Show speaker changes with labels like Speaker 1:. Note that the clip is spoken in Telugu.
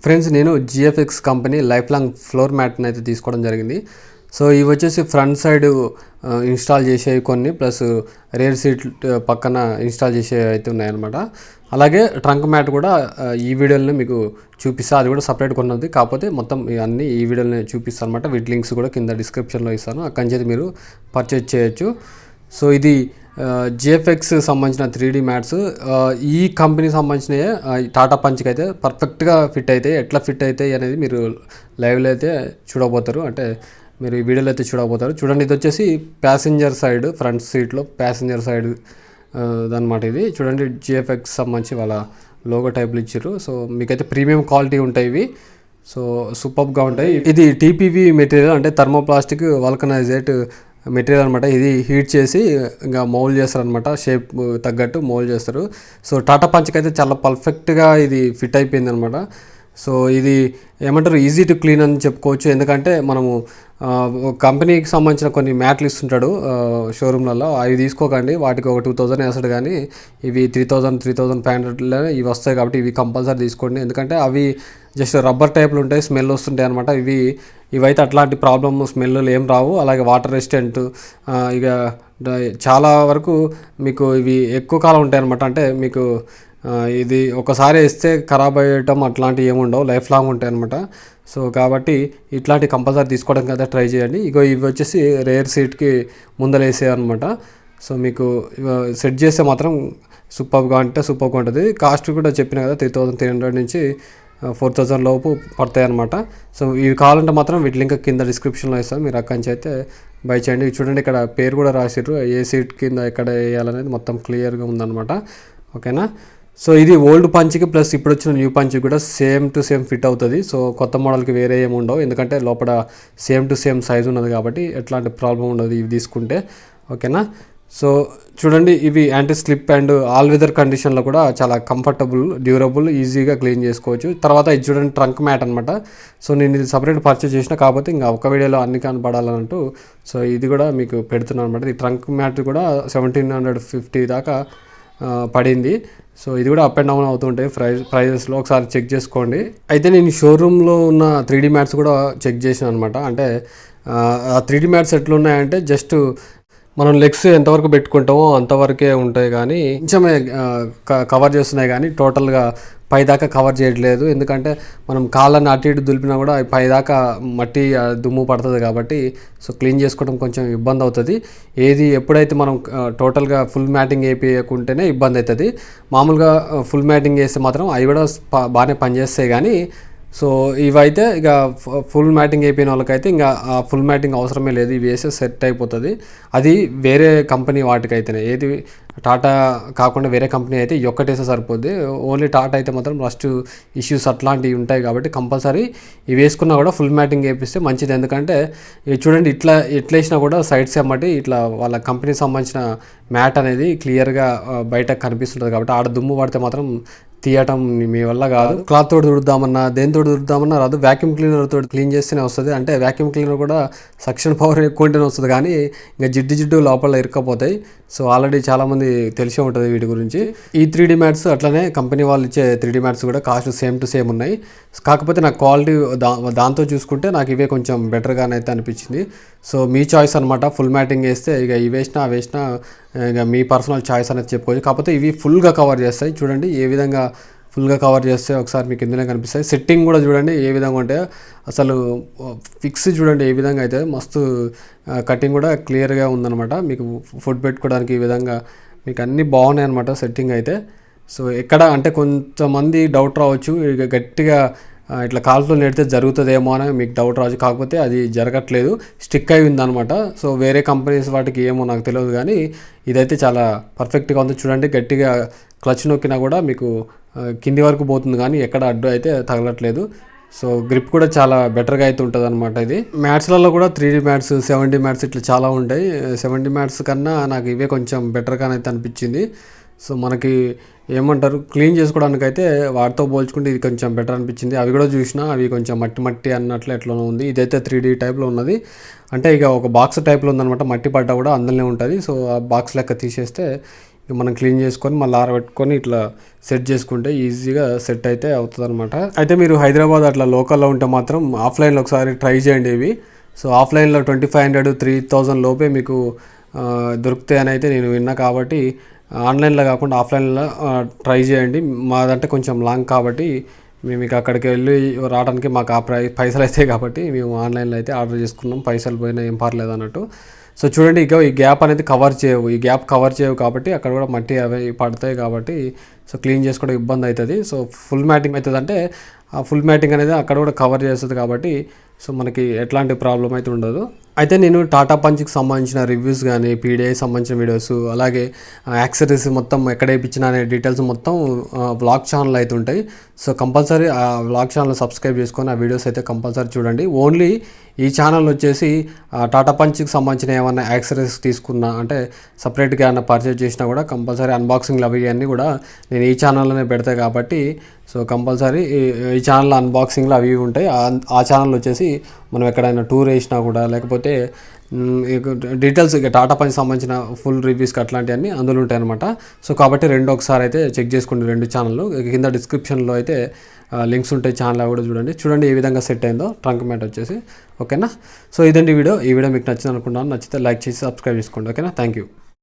Speaker 1: ఫ్రెండ్స్, నేను GFX company life long floor matinee అయితే తీసుకోవడం జరిగింది. సో ఇవి వచ్చేసి ఫ్రంట్ సైడ్ ఇన్స్టాల్ చేసేవి కొన్ని, ప్లస్ రేర్ సీట్ పక్కన ఇన్స్టాల్ చేసేవి అయితే ఉన్నాయన్నమాట. అలాగే ట్రంక్ మ్యాట్ కూడా ఈ వీడియోలోనే మీకు చూపిస్తాను. అది కూడా సపరేట్ కొన్నది, కాకపోతే మొత్తం అన్నీ ఈ వీడియోలోనే చూపిస్తాను అనమాట. వీటి లింక్స్ కూడా కింద డిస్క్రిప్షన్లో ఇస్తాను, అక్కడి నుంచి మీరు పర్చేజ్ చేయొచ్చు. సో ఇది జిఎఫ్ఎక్స్ సంబంధించిన 3D మ్యాట్స్. ఈ కంపెనీకి సంబంధించినవి టాటా పంచ్కి అయితే పర్ఫెక్ట్గా ఫిట్ అవుతాయి. ఎట్లా ఫిట్ అవుతాయి అనేది మీరు లైవ్లో అయితే చూడబోతారు, అంటే మీరు ఈ వీడియోలో అయితే చూడబోతారు. చూడండి, ఇది వచ్చేసి ప్యాసింజర్ సైడ్, ఫ్రంట్ సీట్లో ప్యాసింజర్ సైడ్ అనమాట. ఇది చూడండి, జిఎఫ్ఎక్స్ సంబంధించి వాళ్ళ లోగో టైప్లు ఇచ్చారు. సో మీకైతే ప్రీమియం క్వాలిటీ ఉంటాయి ఇవి. సో సూపర్గా ఉంటాయి. ఇది టీపీవీ మెటీరియల్, అంటే థర్మోప్లాస్టిక్ వల్కనైజేట్ మెటీరియల్ అనమాట. ఇది హీట్ చేసి ఇంకా మౌల్డ్ చేస్తారు అనమాట, షేప్ తగ్గట్టు మౌల్డ్ చేస్తారు. సో టాటా పంచ్కి అయితే చాలా పర్ఫెక్ట్గా ఇది ఫిట్ అయిపోయింది అనమాట. సో ఇది ఏమంటారు, ఈజీ టు క్లీన్ అని చెప్పుకోవచ్చు. ఎందుకంటే మనము కంపెనీకి సంబంధించిన కొన్ని మ్యాట్లు ఇస్తుంటాడు షోరూమ్లలో, అవి తీసుకోకండి. వాటికి ఒక 2000 వేస్తాడు, కానీ ఇవి 3500 ఇవి వస్తాయి. కాబట్టి ఇవి కంపల్సరీ తీసుకోండి, ఎందుకంటే అవి జస్ట్ రబ్బర్ టైప్లు ఉంటాయి, స్మెల్ వస్తుంటాయి అనమాట. ఇవైతే అట్లాంటి ప్రాబ్లమ్ స్మెల్ ఏం రావు. అలాగే వాటర్ రెసిస్టెంట్, ఇక చాలా వరకు మీకు ఇవి ఎక్కువ కాలం ఉంటాయి అనమాట. అంటే మీకు ఇది ఒకసారి వేస్తే ఖరాబ్ అయ్యటం అట్లాంటివి ఏముండవు, లైఫ్ లాంగ్ ఉంటాయి అనమాట. సో కాబట్టి ఇట్లాంటి కంపల్సరీ తీసుకోవడానికి అయితే ట్రై చేయండి. ఇవి వచ్చేసి రేర్ సీట్కి ముందలేసే అనమాట. సో మీకు సెట్ చేస్తే మాత్రం సూపర్గా ఉంటుంది. కాస్ట్ కూడా చెప్పిన కదా, 3300 నుంచి 4000 లోపు పడతాయి అనమాట. సో ఇవి కావాలంటే మాత్రం వీటి లింక్ కింద డిస్క్రిప్షన్లో ఇస్తాను, మీరు అక్కడి నుంచి అయితే బై చేయండి. చూడండి, ఇక్కడ పేరు కూడా రాసిర్రు, ఏ సీట్ కింద ఎక్కడ వేయాలనేది మొత్తం క్లియర్గా ఉందన్నమాట. ఓకేనా. సో ఇది ఓల్డ్ పంచ్కి ప్లస్ ఇప్పుడు వచ్చిన న్యూ పంచ్కి కూడా సేమ్ టు సేమ్ ఫిట్ అవుతుంది. సో కొత్త మోడల్కి వేరే ఏమి ఉండవు, ఎందుకంటే లోపల సేమ్ టు సేమ్ సైజు ఉన్నది కాబట్టి ఎట్లాంటి ప్రాబ్లం ఉండదు ఇవి తీసుకుంటే. ఓకేనా. సో చూడండి, ఇవి anti slip and all weather కండిషన్లో కూడా చాలా కంఫర్టబుల్, డ్యూరబుల్, ఈజీగా క్లీన్ చేసుకోవచ్చు. తర్వాత ఇది చూడండి, ట్రంక్ మ్యాట్ అనమాట. సో నేను ఇది సపరేట్ పర్చేజ్ చేసిన, కాకపోతే ఇంకా ఒక వీడియోలో అన్ని కనపడాలంటూ సో ఇది కూడా మీకు పెడుతున్నాను అనమాట. ఈ ట్రంక్ మ్యాట్ కూడా 1750 దాకా పడింది. సో ఇది కూడా అప్ అండ్ డౌన్ అవుతుంటాయి ప్రైజెస్లో, ఒకసారి చెక్ చేసుకోండి. అయితే నేను షోరూంలో ఉన్న 3D మ్యాట్స్ కూడా చెక్ చేసాను అనమాట. అంటే ఆ 3D మ్యాట్స్ ఎట్లున్నాయంటే జస్ట్ మనం లెగ్స్ ఎంతవరకు పెట్టుకుంటామో అంతవరకే ఉంటాయి, కానీ కొంచెమే కవర్ చేస్తున్నాయి, కానీ టోటల్గా పైదాకా కవర్ చేయట్లేదు. ఎందుకంటే మనం కాళ్ళని అటు ఇటు దులిపినా కూడా పైదాకా మట్టి దుమ్ము పడుతుంది కాబట్టి సో క్లీన్ చేసుకోవడం కొంచెం ఇబ్బంది అవుతుంది. ఎప్పుడైతే మనం టోటల్గా ఫుల్ మ్యాటింగ్ వేయకుంటేనే ఇబ్బంది అవుతుంది. మామూలుగా ఫుల్ మ్యాటింగ్ వేస్తే మాత్రం అవి కూడా బాగానే పనిచేస్తాయి, కానీ సో ఇవైతే ఇక ఫుల్ మ్యాటింగ్ అయిపోయిన వాళ్ళకైతే ఇంకా ఆ ఫుల్ మ్యాటింగ్ అవసరమే లేదు, ఇవి వేస్తే సెట్ అయిపోతుంది. అది వేరే కంపెనీ వాటికైతేనే, ఏది టాటా కాకుండా వేరే కంపెనీ అయితే ఈ ఒక్కటేస్తే సరిపోద్ది. ఓన్లీ టాటా అయితే మాత్రం రస్ట్ ఇష్యూస్ అట్లాంటివి ఉంటాయి కాబట్టి కంపల్సరీ ఇవి వేసుకున్నా కూడా ఫుల్ మ్యాటింగ్ వేపిస్తే మంచిది. ఎందుకంటే ఇవి చూడండి, ఇట్లా వేసినా కూడా సైడ్స్ అమ్మటి ఇట్లా వాళ్ళ కంపెనీకి సంబంధించిన మ్యాట్ అనేది క్లియర్గా బయటకు కనిపిస్తుంటుంది. కాబట్టి ఆడ దుమ్ము పడితే మాత్రం తీయటం మీ వల్ల కాదు. క్లాత్ తోటి తుడుద్దామన్నా దేనితో తుడుద్దామన్నా రాదు, వ్యాక్యూమ్ క్లీనర్ తోటి క్లీన్ చేస్తేనే వస్తుంది. అంటే వ్యాక్యూమ్ క్లీనర్ కూడా సక్షన్ పవర్ ఎక్కువ ఉంటేనే వస్తుంది, కానీ ఇంకా జిడ్డు లోపల ఇరుక్కపోతాయి. సో ఆల్రెడీ చాలామంది తెలిసే ఉంటుంది వీటి గురించి. ఈ 3D మ్యాట్స్ అట్లనే కంపెనీ వాళ్ళు ఇచ్చే 3D మ్యాట్స్ కూడా కాస్ట్ సేమ్ టు సేమ్ ఉన్నాయి. కాకపోతే నాకు క్వాలిటీ దాంతో చూసుకుంటే నాకు ఇవే కొంచెం బెటర్గానే అయితే అనిపించింది. సో మీ చాయిస్ అనమాట. ఫుల్ మ్యాటింగ్ వేస్తే ఇక ఇవి వేసినా ఇక మీ పర్సనల్ చాయిస్ అనేది చెప్పుకోవచ్చు. కాకపోతే ఇవి ఫుల్గా కవర్ చేస్తాయి. చూడండి ఏ విధంగా ఫుల్గా కవర్ చేస్తే ఒకసారి మీకు ఇందులో కనిపిస్తాయి. సెట్టింగ్ కూడా చూడండి ఏ విధంగా ఉంటాయో, అసలు ఫిక్స్ చూడండి ఏ విధంగా అయితే మస్తు కటింగ్ కూడా క్లియర్గా ఉందన్నమాట. మీకు ఫుడ్ పెట్టుకోవడానికి ఈ విధంగా మీకు అన్నీ బాగున్నాయి అనమాట సెట్టింగ్ అయితే. సో ఎక్కడ అంటే కొంతమంది డౌట్ రావచ్చు, ఇక గట్టిగా ఇట్లా కాలుతో నెడితే జరుగుతుందేమో అని మీకు డౌట్ రావచ్చు, కాకపోతే అది జరగట్లేదు, స్టిక్ అయి ఉందన్నమాట. సో వేరే కంపెనీస్ వాటికి ఏమో నాకు తెలియదు, కానీ ఇదైతే చాలా పర్ఫెక్ట్గా ఉంది. చూడండి, గట్టిగా క్లచ్ నొక్కినా కూడా మీకు కింది వరకు పోతుంది, కానీ ఎక్కడ అడ్డు అయితే తగలట్లేదు. సో గ్రిప్ కూడా చాలా బెటర్గా అయితే ఉంటుంది అనమాట. ఇది మ్యాట్స్లలో కూడా 3D మ్యాట్స్, 7D మ్యాట్స్ ఇట్లా చాలా ఉంటాయి. 7D మ్యాట్స్ కన్నా నాకు ఇవే కొంచెం బెటర్గానైతే అనిపించింది. సో మనకి ఏమంటారు, క్లీన్ చేసుకోవడానికి అయితే వాటితో పోల్చుకుంటే ఇది కొంచెం బెటర్ అనిపించింది. అవి కూడా చూసినా అవి కొంచెం మట్టి అన్నట్లు ఎట్లనో ఉంది. ఇదైతే 3D టైప్లో ఉన్నది, అంటే ఇక ఒక బాక్స్ టైప్లో ఉందనమాట. మట్టి పడ్డా కూడా అందులోనే ఉంటుంది. సో ఆ బాక్స్ లెక్క తీసేస్తే మనం క్లీన్ చేసుకొని మళ్ళీ ఆరబెట్టుకొని ఇట్లా సెట్ చేసుకుంటే ఈజీగా సెట్ అయితే అవుతుంది అనమాట. అయితే మీరు హైదరాబాద్ అట్లా లోకల్లో ఉంటే మాత్రం ఆఫ్లైన్లో ఒకసారి ట్రై చేయండి ఇవి. సో ఆఫ్లైన్లో 2500 3000 లోపే మీకు దొరుకుతాయని అయితే నేను విన్నా. కాబట్టి ఆన్లైన్లో కాకుండా ఆఫ్లైన్లో ట్రై చేయండి. మాదంటే కొంచెం లాంగ్ కాబట్టి మేము ఇక అక్కడికి వెళ్ళి రావడానికి మాకు ఆ పైసలు అవుతాయి కాబట్టి మేము ఆన్లైన్లో అయితే ఆర్డర్ చేసుకున్నాం. పైసలు పోయినా ఏం పర్లేదు అన్నట్టు. సో చూడండి, ఇక ఈ గ్యాప్ అనేది కవర్ చేయవు, ఈ గ్యాప్ కవర్ చేయవు కాబట్టి అక్కడ కూడా మట్టి అవి పడతాయి కాబట్టి సో క్లీన్ చేసుకోవడం ఇబ్బంది అవుతుంది. సో ఫుల్ మ్యాటింగ్ అవుతుంది అంటే ఆ ఫుల్ మ్యాటింగ్ అనేది అక్కడ కూడా కవర్ చేస్తుంది కాబట్టి సో మనకి ఎట్లాంటి ప్రాబ్లం అయితే ఉండదు. అయితే నేను టాటా పంచ్కి సంబంధించిన రివ్యూస్ కానీ పీడిఐ సంబంధించిన వీడియోస్ అలాగే యాక్సెసరీస్ మొత్తం ఎక్కడ వేయించిన అనే డీటెయిల్స్ మొత్తం వ్లాగ్ ఛానల్ అయితే ఉంటాయి. సో కంపల్సరీ ఆ వ్లాగ్ ఛానల్ సబ్స్క్రైబ్ చేసుకొని ఆ వీడియోస్ అయితే కంపల్సరీ చూడండి. ఓన్లీ ఈ ఛానల్ వచ్చేసి టాటా పంచ్కి సంబంధించిన ఏమైనా యాక్సెసరీస్ తీసుకున్నా అంటే సపరేట్గా ఏమైనా పర్చేజ్ చేసినా కూడా కంపల్సరీ అన్బాక్సింగ్లు అవి అన్నీ కూడా నేను ఈ ఛానల్లోనే పెడతాయి కాబట్టి సో కంపల్సరీ ఈ ఛానల్ అన్బాక్సింగ్లు అవి ఉంటాయి. ఆ ఛానల్ వచ్చేసి మనం ఎక్కడైనా టూర్ వేసినా కూడా లేకపోతే డీటెయిల్స్ ఇక టాటా పంచ్ సంబంధించిన ఫుల్ రివ్యూస్కి అట్లాంటివన్నీ అందులో ఉంటాయి అనమాట. సో కాబట్టి ఒకసారి అయితే చెక్ చేసుకోండి రెండు ఛానళ్ళు. కింద డిస్క్రిప్షన్లో అయితే లింక్స్ ఉంటాయి, ఛానల్ కూడా చూడండి ఏ విధంగా సెట్ అయిందో ట్రంక్ మ్యాట్ వచ్చేసి. ఓకేనా. సో ఇదండి వీడియో. ఈ వీడియో మీకు నచ్చింది అనుకుంటున్నాను. నచ్చితే లైక్ చేసి సబ్స్క్రైబ్ చేసుకోండి. ఓకేనా. Thank you.